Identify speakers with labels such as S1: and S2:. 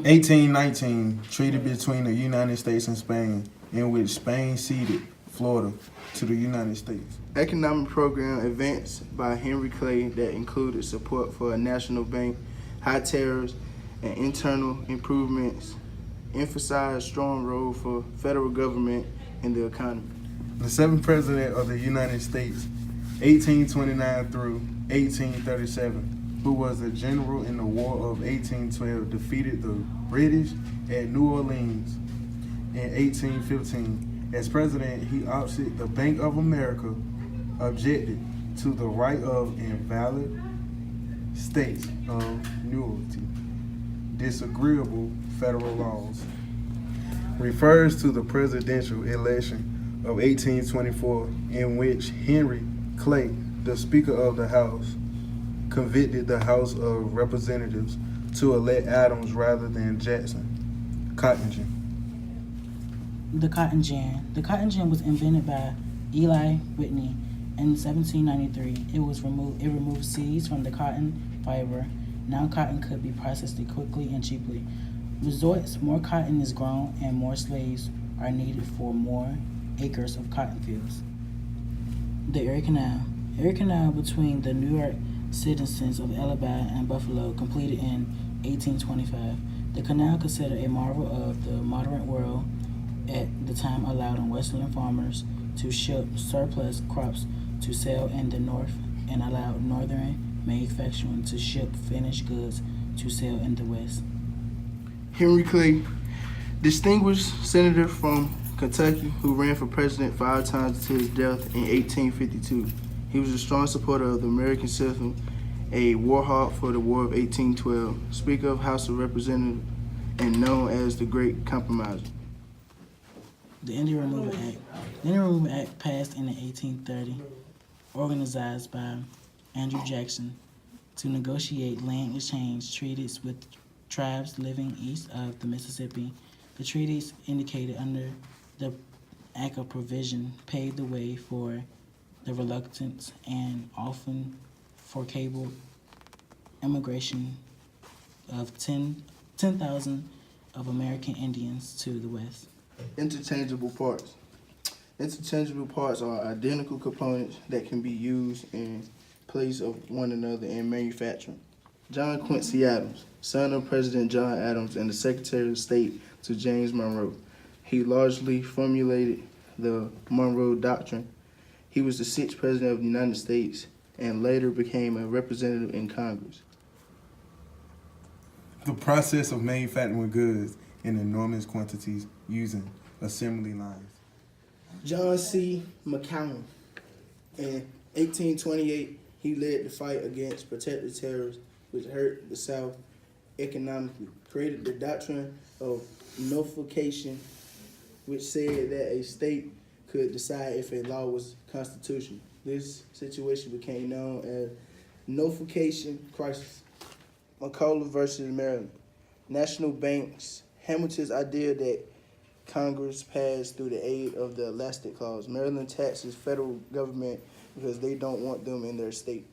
S1: 1819, treaty between the United States and Spain, in which Spain ceded Florida to the United States.
S2: Economic program advanced by Henry Clay that included support for a national bank, high tariffs, and internal improvements, emphasized strong role for federal government in the economy.
S1: The seventh president of the United States, 1829 through 1837, who was a general in the War of 1812, defeated the British at New Orleans in 1815. As president, he opposite the Bank of America, objected to the right of invalid states of nullity, disagreeable federal laws. Refers to the presidential election of 1824, in which Henry Clay, the Speaker of the House, convicted the House of Representatives to elect Adams rather than Jackson. Cotton gin.
S3: The cotton gin. The cotton gin was invented by Eli Whitney in 1793. It removed seeds from the cotton fiber. Now cotton could be processed quickly and cheaply. Results: more cotton is grown and more slaves are needed for more acres of cotton fields. The Erie Canal. Erie Canal between the New York citizens of Alabama and Buffalo, completed in 1825. The canal, considered a marvel of the modern world at the time, allowed Western farmers to ship surplus crops to sell in the North and allowed Northern manufacturing to ship finished goods to sell in the West.
S2: Henry Clay, distinguished senator from Kentucky who ran for president 5 times until his death in 1852. He was a strong supporter of the American system, a war hawk for the War of 1812, Speaker of House of Representatives, and known as the Great Compromiser.
S3: The Indian Removal Act. The Indian Removal Act passed in 1830, organized by Andrew Jackson to negotiate land exchange treaties with tribes living east of the Mississippi. The treaties indicated under the Act of Provision paved the way for the reluctant and often forcible immigration of 10,000 of American Indians to the West.
S2: Interchangeable parts. Interchangeable parts are identical components that can be used in place of one another in manufacturing. John Quincy Adams, son of President John Adams and the Secretary of State to James Monroe. He largely formulated the Monroe Doctrine. He was the 6th President of the United States and later became a representative in Congress.
S1: The process of manufacturing goods in enormous quantities using assembly lines.
S2: John C. McCallum. In 1828, he led the fight against protective tariffs, which hurt the South economically, created the doctrine of nullification, which said that a state could decide if a law was constitutional. This situation became known as nullification crisis. McCullough versus Maryland. National banks. Hamilton's idea that Congress passed through the aid of the Elastic Clause. Maryland taxes federal government because they don't want them in their state.